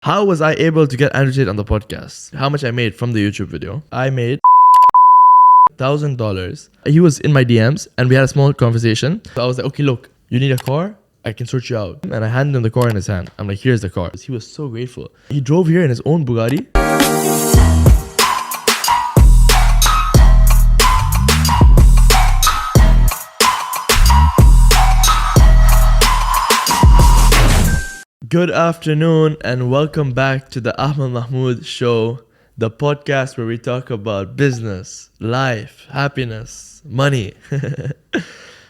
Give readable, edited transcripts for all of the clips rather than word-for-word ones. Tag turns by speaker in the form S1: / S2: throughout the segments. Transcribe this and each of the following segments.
S1: How was I able to get Andrew Tate on the podcast? How much I made from the YouTube video? I made $1,000. He was in my DMs and we had a small conversation. So I was like, okay, look, you need a car? I can sort you out. And I handed him the car in his hand. I'm like, here's the car. He was so grateful. He drove here in his own Bugatti. Good afternoon and welcome back to the Ahmed Mahmoud Show, the podcast where we talk about business, life, happiness, money.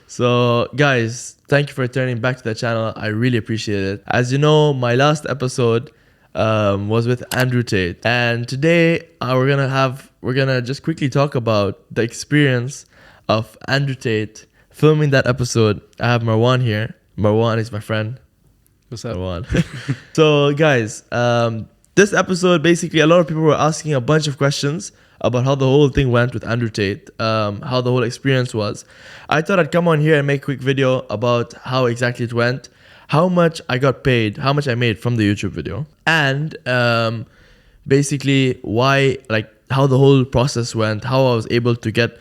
S1: So guys, thank you for returning back to the channel. I really appreciate it. As you know, my last episode was with Andrew Tate, and today we're gonna just quickly talk about the experience of Andrew Tate filming that episode. I have Marwan here. Marwan is my friend.
S2: What's up?
S1: So guys, this episode, basically a lot of people were asking a bunch of questions about how the whole thing went with Andrew Tate, how the whole experience was. I thought I'd come on here and make a quick video about how exactly it went, how much I got paid, how much I made from the YouTube video, and basically why, like how the whole process went, how I was able to get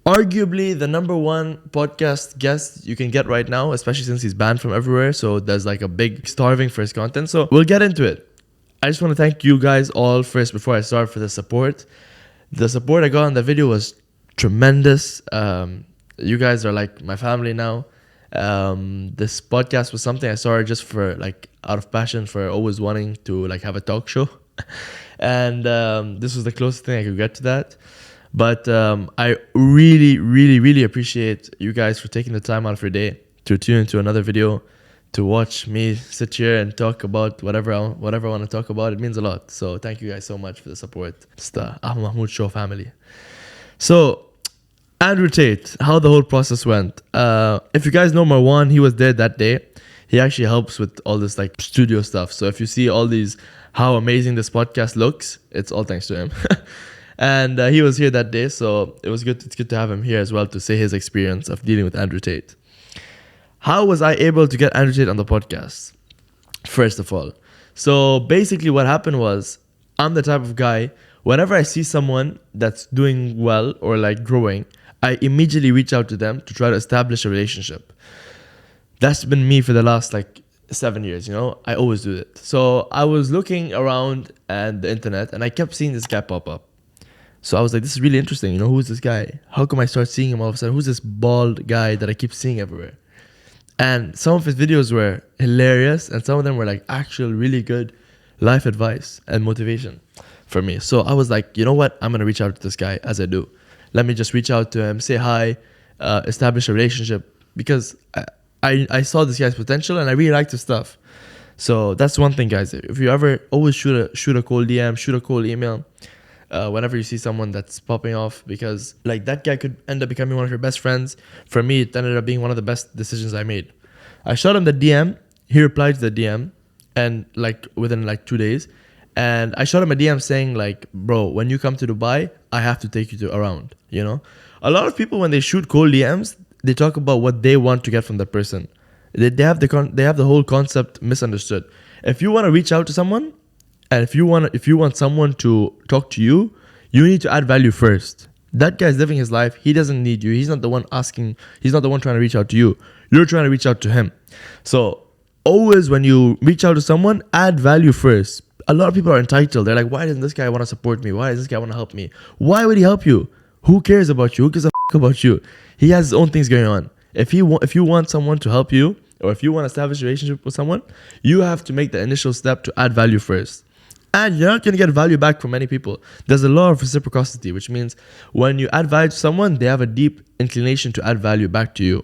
S1: arguably the number one podcast guest you can get right now, especially since he's banned from everywhere. So there's like a big starving for his content. So we'll get into it. I just want to thank you guys all first before I start for the support. The support I got on the video was tremendous. You guys are like my family now. This podcast was something I started just for like out of passion for always wanting to like have a talk show. And this was the closest thing I could get to that. But I really appreciate you guys for taking the time out of your day to tune into another video, to watch me sit here and talk about whatever I want to talk about. It means a lot. So thank you guys so much for the support. It's the Ahmed Mahmoud Show family. So Andrew Tate, how the whole process went. If you guys know Marwan, he was there that day. He actually helps with all this like studio stuff. So if you see all these, how amazing this podcast looks, it's all thanks to him. And he was here that day, so it was good. It's good to have him here as well to say his experience of dealing with Andrew Tate. How was I able to get Andrew Tate on the podcast? First of all, so basically what happened was, I'm the type of guy, whenever I see someone that's doing well or like growing, I immediately reach out to them to try to establish a relationship. That's been me for the last like 7 years, you know. I always do it. So I was looking around at the internet and I kept seeing this guy pop up. So I was like, this is really interesting. You know, who's this guy? How come I start seeing him all of a sudden? Who's this bald guy that I keep seeing everywhere? And some of his videos were hilarious. And some of them were like actual really good life advice and motivation for me. So I was like, you know what? I'm going to reach out to this guy as I do. Let me just reach out to him, say hi, establish a relationship. Because I saw this guy's potential and I really liked his stuff. So that's one thing, guys. If you ever, always shoot a cold DM, shoot a cold email. Whenever you see someone that's popping off, because like that guy could end up becoming one of your best friends. For me, it ended up being one of the best decisions I made. I shot him the DM. He replied to the DM, and like within like 2 days, and I shot him a DM saying like, bro, when you come to Dubai, I have to take you to around. You know, a lot of people when they shoot cold DMs, they talk about what they want to get from that person. They have the whole concept misunderstood. If you want to reach out to someone, and if you want someone to talk to you, you need to add value first. That guy's living his life. He doesn't need you. He's not the one asking. He's not the one trying to reach out to you. You're trying to reach out to him. So always when you reach out to someone, add value first. A lot of people are entitled. They're like, why doesn't this guy want to support me? Why does this guy want to help me? Why would he help you? Who cares about you? Who gives a f*** about you? He has his own things going on. If you want someone to help you, or if you want to establish a relationship with someone, you have to make the initial step to add value first. And you're not going to get value back from many people. There's a law of reciprocity, which means when you add value to someone, they have a deep inclination to add value back to you.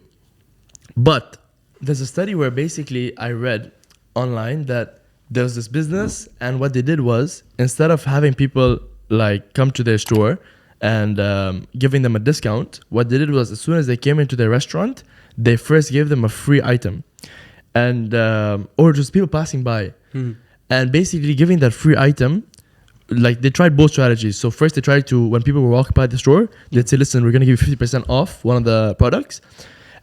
S1: But there's a study where basically I read online that there was this business, and what they did was, instead of having people like come to their store and giving them a discount, what they did was, as soon as they came into their restaurant, they first gave them a free item, and or just people passing by. And basically giving that free item, like they tried both strategies. So first they tried to, when people were walking by the store, they'd say, listen, we're going to give you 50% off one of the products.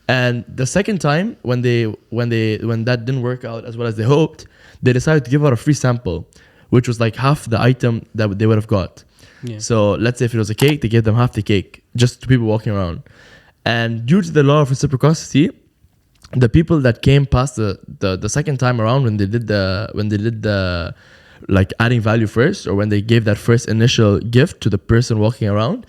S1: And the second time, when that didn't work out as well as they hoped, they decided to give out a free sample. which was like half the item that they would have got.
S2: Yeah.
S1: So let's say if it was a cake, they gave them half the cake just to people walking around. And due to the law of reciprocity, the people that came past the second time around when they did the like adding value first, or when they gave that first initial gift to the person walking around,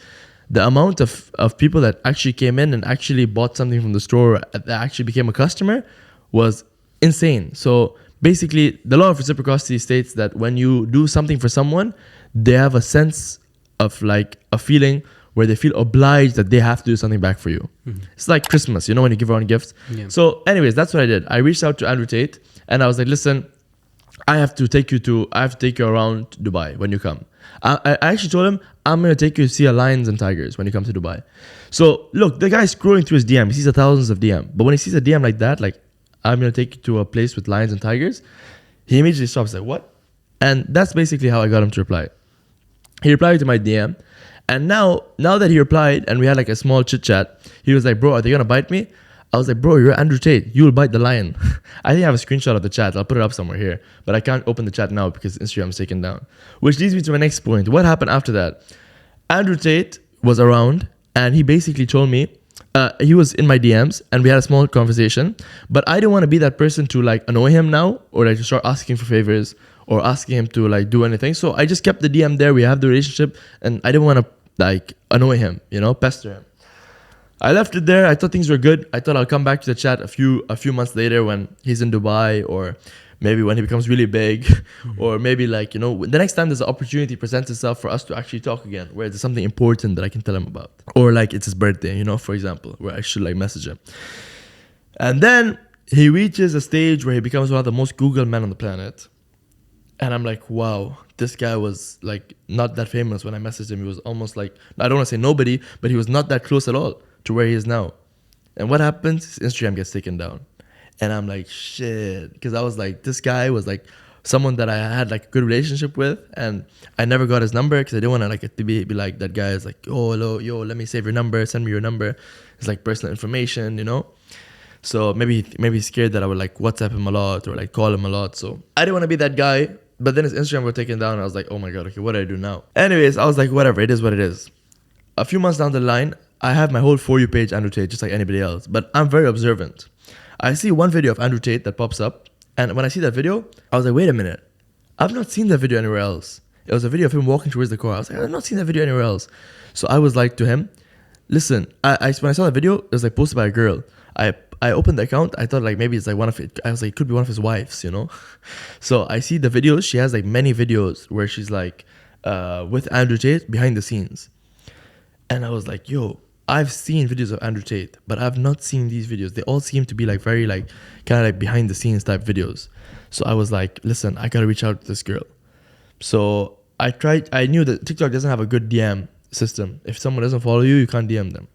S1: the amount of people that actually came in and actually bought something from the store that actually became a customer was insane. So basically, the law of reciprocity states that when you do something for someone, they have a sense of like a feeling where they feel obliged that they have to do something back for you. Mm-hmm. It's like Christmas, you know, when you give around gifts. Yeah. So anyways, that's what I did. I reached out to Andrew Tate and I was like, listen, I have to take you around Dubai when you come. I actually told him, I'm going to take you to see a lions and tigers when you come to Dubai. So look, the guy's scrolling through his DM. He sees thousands of DM. But when he sees a DM like that, like, I'm going to take you to a place with lions and tigers, he immediately stops like, what? And that's basically how I got him to reply. He replied to my DM. And now that he replied and we had like a small chit chat, he was like, bro, are they going to bite me? I was like, bro, you're Andrew Tate. You will bite the lion. I think I have a screenshot of the chat. I'll put it up somewhere here. But I can't open the chat now because Instagram is taken down. Which leads me to my next point. What happened after that? Andrew Tate was around and he basically told me, he was in my DMs and we had a small conversation. But I didn't want to be that person to like annoy him now or like to start asking for favors or asking him to like do anything. So I just kept the DM there. We have the relationship and I didn't want to like annoy him, you know, pester him. I left it there. I thought things were good. I thought I'll come back to the chat a few months later when he's in Dubai, or maybe when he becomes really big, or maybe like, you know, the next time there's an opportunity presents itself for us to actually talk again, where there's something important that I can tell him about, or like it's his birthday, you know, for example, where I should like message him. And then he reaches a stage where he becomes one of the most Googled men on the planet. And I'm like, wow, this guy was like not that famous when I messaged him. He was almost like, I don't want to say nobody, but he was not that close at all to where he is now. And what happens? His Instagram gets taken down. And I'm like, shit. Because I was like, this guy was like someone that I had like a good relationship with. And I never got his number because I didn't want to like it to be like that guy is like, oh, hello, yo, let me save your number. Send me your number. It's like personal information, you know? So maybe he's scared that I would like WhatsApp him a lot or like call him a lot. So I didn't want to be that guy. But then his Instagram got taken down and I was like, oh my God, okay, what do I do now? Anyways, I was like, whatever, it is what it is. A few months down the line, I have my whole For You page Andrew Tate, just like anybody else. But I'm very observant. I see one video of Andrew Tate that pops up. And when I see that video, I was like, wait a minute. I've not seen that video anywhere else. It was a video of him walking towards the car. I was like, I've not seen that video anywhere else. So I was like to him, listen, when I saw that video, it was like posted by a girl. I opened the account. I thought like maybe it's like I was like, it could be one of his wives, you know? So I see the videos. She has like many videos where she's like with Andrew Tate behind the scenes. And I was like, yo, I've seen videos of Andrew Tate, but I've not seen these videos. They all seem to be like very like kind of like behind the scenes type videos. So I was like, listen, I gotta reach out to this girl. So I knew that TikTok doesn't have a good DM system. If someone doesn't follow you, you can't DM them.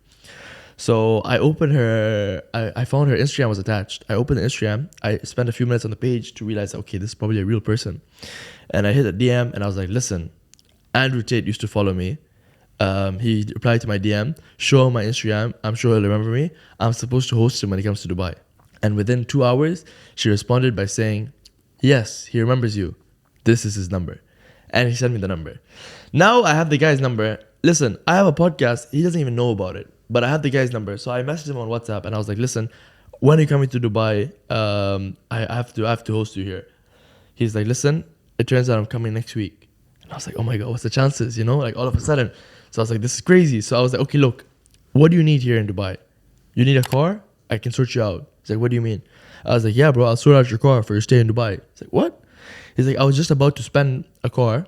S1: So I opened her, I found her Instagram was attached. I opened the Instagram. I spent a few minutes on the page to realize, okay, this is probably a real person. And I hit a DM and I was like, listen, Andrew Tate used to follow me. He replied to my DM, show him my Instagram. I'm sure he'll remember me. I'm supposed to host him when he comes to Dubai. And within 2 hours, she responded by saying, yes, he remembers you. This is his number. And he sent me the number. Now I have the guy's number. Listen, I have a podcast. He doesn't even know about it. But I had the guy's number, so I messaged him on WhatsApp and I was like, listen, when are you coming to Dubai? I have to host you here. He's like, listen, it turns out I'm coming next week. And I was like, oh my God, what's the chances? You know, like all of a sudden. So I was like, this is crazy. So I was like, okay, look, what do you need here in Dubai? You need a car? I can sort you out. He's like, what do you mean? I was like, yeah, bro, I'll sort out your car for your stay in Dubai. He's like, what? He's like, I was just about to spend a car.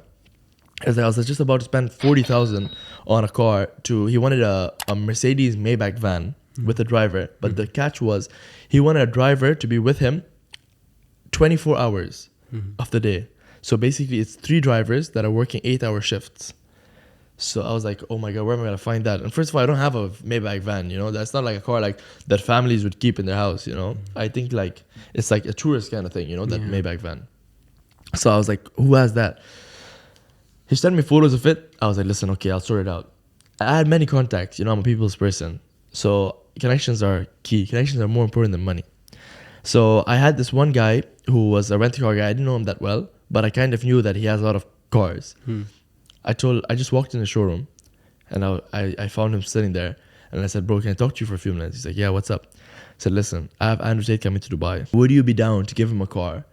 S1: I was just about to spend 40,000 on a car. He wanted a Mercedes Maybach van with a driver. But the catch was he wanted a driver to be with him 24 hours of the day. So basically it's 3 drivers that are working 8-hour shifts. So I was like, oh my God, where am I going to find that? And first of all, I don't have a Maybach van, you know. That's not like a car like that families would keep in their house, you know. I think like it's like a tourist kind of thing, you know, that Maybach van. So I was like, who has that? He sent me photos of it. I was like, listen, okay, I'll sort it out. I had many contacts. You know, I'm a people's person. So connections are key. Connections are more important than money. So I had this one guy who was a rental car guy. I didn't know him that well, but I kind of knew that he has a lot of cars. I just walked in the showroom, and I found him sitting there, and I said, bro, can I talk to you for a few minutes? He's like, yeah, what's up? I said, listen, I have Andrew Tate coming to Dubai. Would you be down to give him a car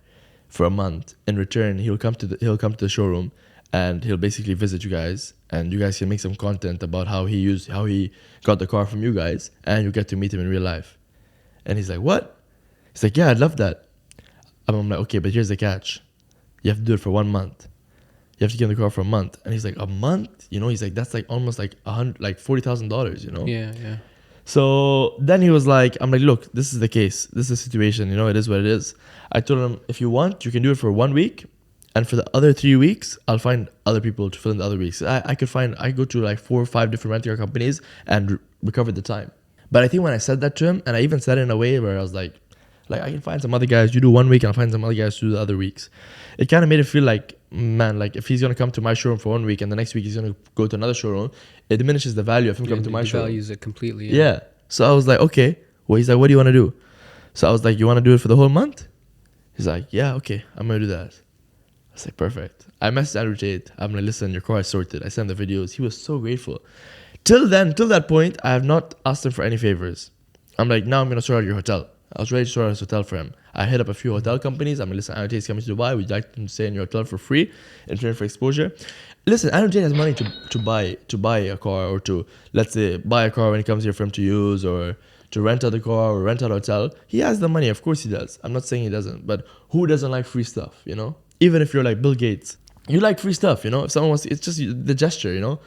S1: for a month? In return, he'll come to the showroom, and he'll basically visit you guys, and you guys can make some content about how he got the car from you guys, and you get to meet him in real life. And he's like, what? He's like, yeah, I'd love that. I'm like, okay, but here's the catch. You have to do it for 1 month. You have to give him the car for a month. And he's like, a month? You know, he's like, that's like almost like $40,000, you know?
S2: Yeah.
S1: So then he was like, I'm like, look, this is the case. This is the situation. You know, it is what it is. I told him, if you want, you can do it for 1 week. And for the other 3 weeks, I'll find other people to fill in the other weeks. I go to like 4 or 5 different rental car companies and recover the time. But I think when I said that to him, and I even said it in a way where I was like I can find some other guys, you do 1 week and I'll find some other guys to do the other weeks. It kind of made it feel like, man, like if he's going to come to my showroom for 1 week and the next week he's going to go to another showroom, it diminishes the value of him coming to my showroom.
S2: Values it completely.
S1: Yeah. So I was like, okay. Well, he's like, what do you want to do? So I was like, you want to do it for the whole month? He's like, yeah, okay, I'm going to do that. I was like, perfect. I messaged Andrew Tate. I'm like, listen, your car is sorted. I sent the videos. He was so grateful. Till that point, I have not asked him for any favors. I'm like, now I'm going to sort out your hotel. I was ready to sort out his hotel for him. I hit up a few hotel companies. I'm like, listen, Andrew Tate's coming to Dubai. We'd like him to stay in your hotel for free in return for exposure. Listen, Andrew Tate has money to buy a car, or to, let's say, buy a car when he comes here for him to use, or to rent out the car or rent out a hotel. He has the money. Of course he does. I'm not saying he doesn't. But who doesn't like free stuff, you know? Even if you're like Bill Gates, you like free stuff, you know? If someone wants, it's just the gesture, you know?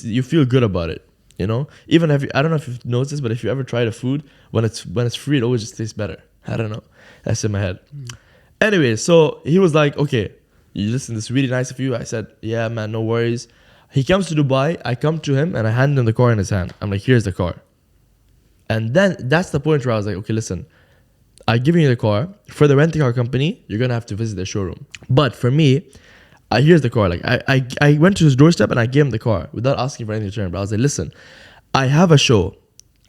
S1: You feel good about it, you know? Even if I don't know if you've noticed this, but if you ever tried a food, when it's free, it always just tastes better. I don't know. That's in my head. Anyway, so he was like, okay, you listen, this is really nice of you. I said, yeah, man, no worries. He comes to Dubai. I come to him and I hand him the car in his hand. I'm like, here's the car. And then that's the point where I was like, okay, listen, I'm giving you the car. For the renting car company, you're going to have to visit their showroom. But for me, here's the car. Like I went to his doorstep and I gave him the car without asking for anything in return. But I was like, listen, I have a show,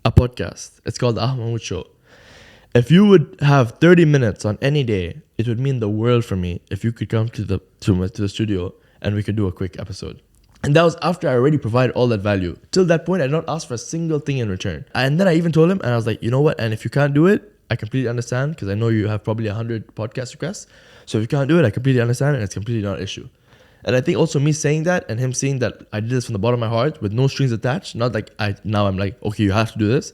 S1: a podcast. It's called The Ahmed Mahmoud Show. If you would have 30 minutes on any day, it would mean the world for me if you could come to the studio and we could do a quick episode. And that was after I already provided all that value. Till that point, I did not ask for a single thing in return. And then I even told him, and I was like, you know what? And if you can't do it, I completely understand, because I know you have probably 100 podcast requests. So if you can't do it, I completely understand, and it's completely not an issue. And I think also me saying that and him seeing that I did this from the bottom of my heart with no strings attached, not like I'm like, okay, you have to do this.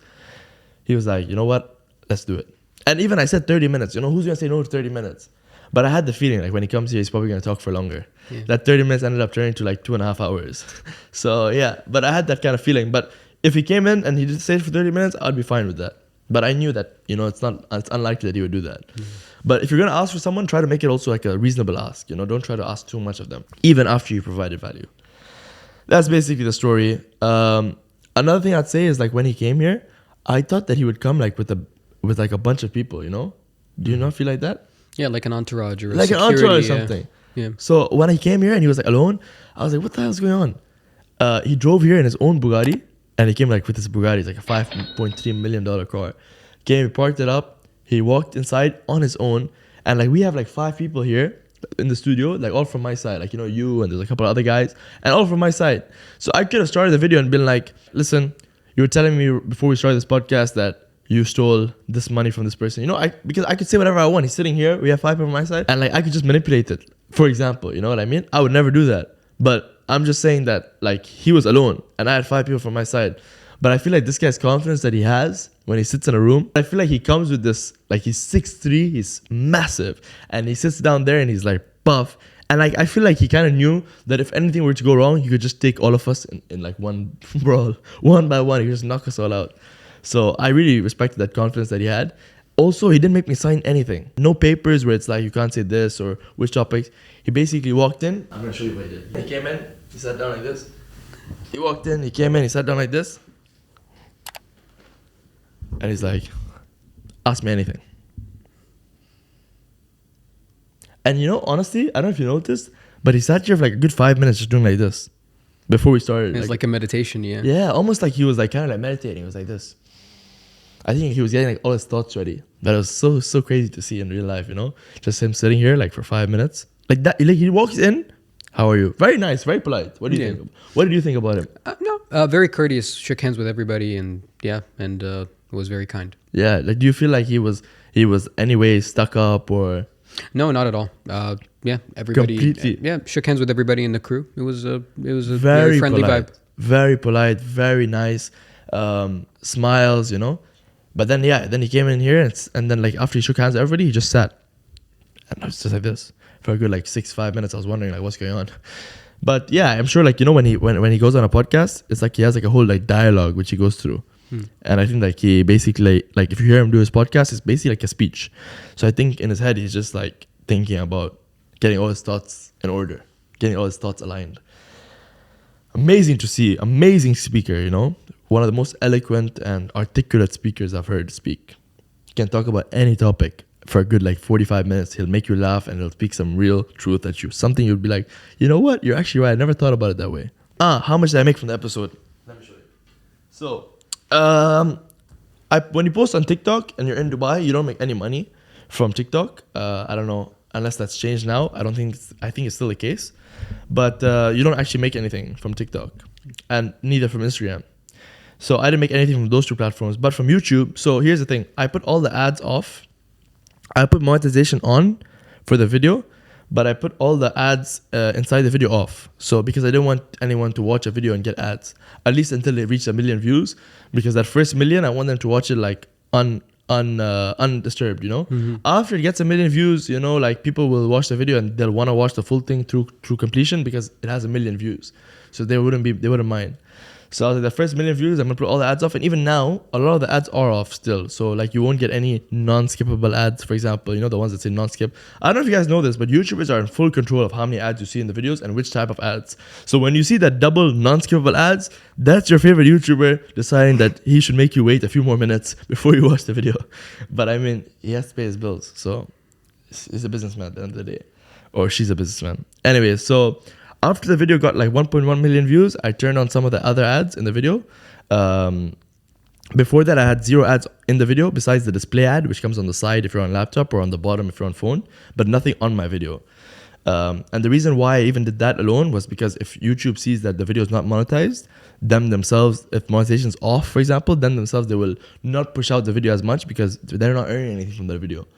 S1: He was like, you know what? Let's do it. And even I said 30 minutes. You know, who's going to say no to 30 minutes? But I had the feeling like when he comes here, he's probably going to talk for longer. Yeah. That 30 minutes ended up turning to like 2.5 hours. So yeah, but I had that kind of feeling. But if he came in and he just stayed for 30 minutes, I'd be fine with that. But I knew that, you know, it's unlikely that he would do that. But if you're going to ask for someone, try to make it also like a reasonable ask. You know, don't try to ask too much of them, even after you provided value. That's basically the story. Another thing I'd say is like when he came here, I thought that he would come like with like a bunch of people, you know? Do you not feel like that?
S2: Yeah, like an entourage or
S1: like an entourage or something.
S2: Yeah.
S1: So when he came here and he was like alone, I was like, what the hell's going on? He drove here in his own Bugatti, and he came like with his Bugatti. It's like a $5.3 million car. Came, he parked it up. He walked inside on his own, and like we have like 5 people here in the studio, like all from my side, like, you know, you and there's a couple of other guys, and all from my side. So I could have started the video and been like, listen, you were telling me before we started this podcast that you stole this money from this person, you know, because I could say whatever I want. He's sitting here, we have 5 people on my side, and like I could just manipulate it, for example, you know what I mean? I would never do that. But I'm just saying that like he was alone and I had 5 people from my side. But I feel like this guy's confidence that he has when he sits in a room, I feel like he comes with this, like he's 6'3", he's massive, and he sits down there and he's like buff. And like I feel like he kind of knew that if anything were to go wrong, he could just take all of us in like one brawl, one by one. He could just knock us all out. So I really respected that confidence that he had. Also, he didn't make me sign anything. No papers where it's like, you can't say this or which topics. He basically walked in. I'm going to show you what he did. He came in, he sat down like this. He walked in, he came in, he sat down like this. And he's like, ask me anything. And you know, honestly, I don't know if you noticed, but he sat here for like a good 5 minutes just doing like this before we started.
S2: It's like a meditation, yeah.
S1: Yeah, almost like he was like kind of like meditating. It was like this. I think he was getting like all his thoughts ready. But it was so crazy to see in real life, you know? Just him sitting here like for 5 minutes. Like that, like he walks in. How are you? Very nice, very polite. What do you think? What did you think about him?
S2: No, very courteous. Shook hands with everybody, and was very kind.
S1: Yeah, like do you feel like he was anyway stuck up or?
S2: No, not at all. Everybody.
S1: Completely.
S2: Shook hands with everybody in the crew. It was a very friendly
S1: polite,
S2: vibe.
S1: very polite, very nice. Smiles, But then then he came in here and then like after he shook hands with everybody, he just sat, and I was just like this for a good like 5 minutes. I was wondering like what's going on. But yeah, I'm sure like when he goes on a podcast, it's like he has like a whole like dialogue which he goes through. And I think like he basically like if you hear him do his podcast, it's basically like a speech. So I think in his head he's just like thinking about getting all his thoughts in order, getting all his thoughts aligned. Amazing to see, amazing speaker, one of the most eloquent and articulate speakers I've heard speak. He can talk about any topic for a good like 45 minutes. He'll make you laugh and he'll speak some real truth at you. Something you'd be like, you know what? You're actually right. I never thought about it that way. How much did I make from the episode? Let me show you. So, when you post on TikTok and you're in Dubai, you don't make any money from TikTok. I don't know, unless that's changed now. I think it's still the case. But you don't actually make anything from TikTok and neither from Instagram. So I didn't make anything from those two platforms, but from YouTube. So here's the thing. I put all the ads off. I put monetization on for the video, but I put all the ads inside the video off. So because I didn't want anyone to watch a video and get ads, at least until they reach 1 million views. Because that first million, I want them to watch it like undisturbed, After it gets 1 million views, like people will watch the video and they'll want to watch the full thing through completion because it has 1 million views. So they wouldn't mind. So I was like, the first 1 million views, I'm gonna put all the ads off, and even now, a lot of the ads are off still. So like, you won't get any non-skippable ads, for example. The ones that say non-skip. I don't know if you guys know this, but YouTubers are in full control of how many ads you see in the videos and which type of ads. So when you see that double non-skippable ads, that's your favorite YouTuber deciding that he should make you wait a few more minutes before you watch the video. But I mean, he has to pay his bills, so he's a businessman at the end of the day, or she's a businessman. Anyway, so. After the video got like 1.1 million views, I turned on some of the other ads in the video. Before that, I had 0 ads in the video besides the display ad, which comes on the side if you're on laptop or on the bottom if you're on phone, but nothing on my video. And the reason why I even did that alone was because if YouTube sees that the video is not monetized, themselves, if monetization is off, for example, they will not push out the video as much because they're not earning anything from their video.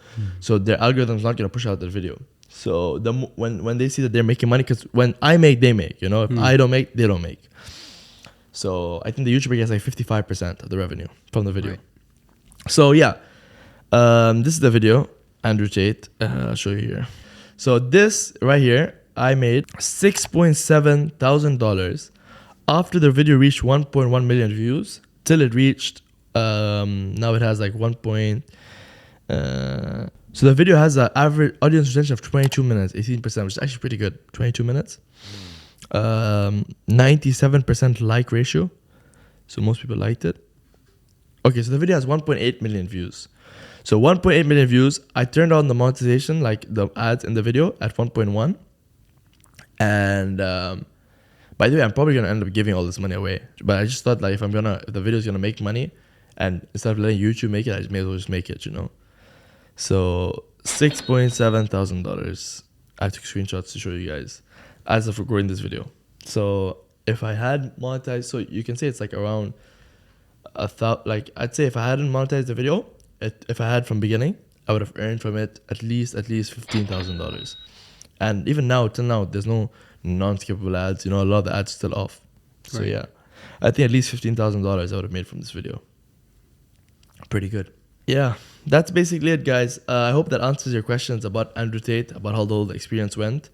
S1: So their algorithm's not going to push out their video. So when they see that they're making money, because when I make, they make. If I don't make, they don't make. So I think the YouTuber gets like 55% of the revenue from the video. Right. So yeah, this is the video, Andrew Tate. I'll show you here. So this right here, I made $6,700 after the video reached 1.1 million views till it reached. Now it has like 1. So the video has an average audience retention of 22 minutes, 18%, which is actually pretty good. 22 minutes. 97% like ratio. So most people liked it. Okay, so the video has 1.8 million views. So 1.8 million views. I turned on the monetization, like the ads in the video, at 1.1. And by the way, I'm probably going to end up giving all this money away. But I just thought like if the video's going to make money, and instead of letting YouTube make it, I may as well just make it, So $6,700. I took screenshots to show you guys as of recording this video. So if I had monetized, so you can say it's like around like I'd say if I hadn't monetized the video, if I had from beginning, I would have earned from it at least $15,000. And even now, till now, there's no non-skippable ads. A lot of the ads are still off. So right. Yeah, I think at least $15,000 I would have made from this video. Pretty good. Yeah, that's basically it, guys. I hope that answers your questions about Andrew Tate, about how the whole experience went.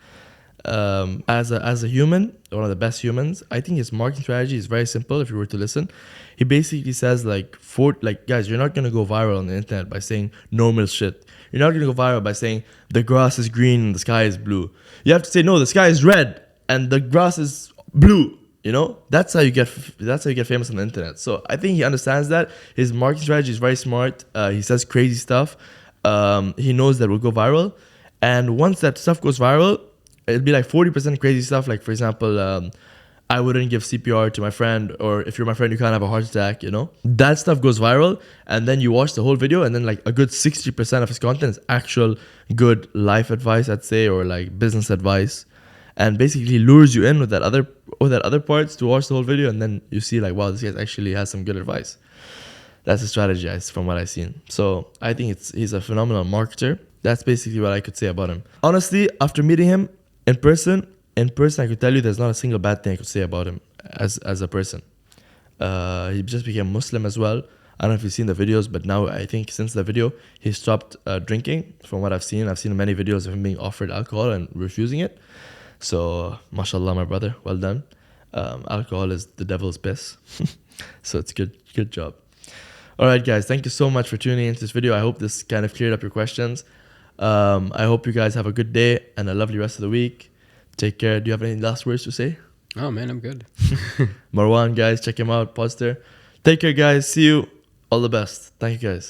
S1: As a human, one of the best humans, I think his marketing strategy is very simple. If you were to listen, he basically says guys, you're not gonna go viral on the internet by saying normal shit. You're not gonna go viral by saying the grass is green and the sky is blue. You have to say no, the sky is red and the grass is blue. That's how you get famous on the internet. So I think he understands that. His marketing strategy is very smart. He says crazy stuff. He knows that will go viral, and once that stuff goes viral, it'll be like 40% crazy stuff. Like for example, I wouldn't give CPR to my friend, or if you're my friend, you can't have a heart attack, you know? That stuff goes viral, and then you watch the whole video, and then like a good 60% of his content is actual good life advice, I'd say, or like business advice, and basically lures you in with that other parts to watch the whole video, and then you see like, wow, this guy actually has some good advice. That's a strategy from what I've seen. So I think he's a phenomenal marketer. That's basically what I could say about him. Honestly, after meeting him in person, I could tell you there's not a single bad thing I could say about him as a person. He just became Muslim as well. I don't know if you've seen the videos, but now I think since the video, he stopped drinking. From what I've seen many videos of him being offered alcohol and refusing it. So, mashallah, my brother, well done. Alcohol is the devil's piss. So it's good job. All right, guys, thank you so much for tuning into this video. I hope this kind of cleared up your questions. I hope you guys have a good day and a lovely rest of the week. Take care. Do you have any last words to say?
S2: Oh, man, I'm good.
S1: Marwan, guys, check him out. Poster. Take care, guys. See you. All the best. Thank you, guys.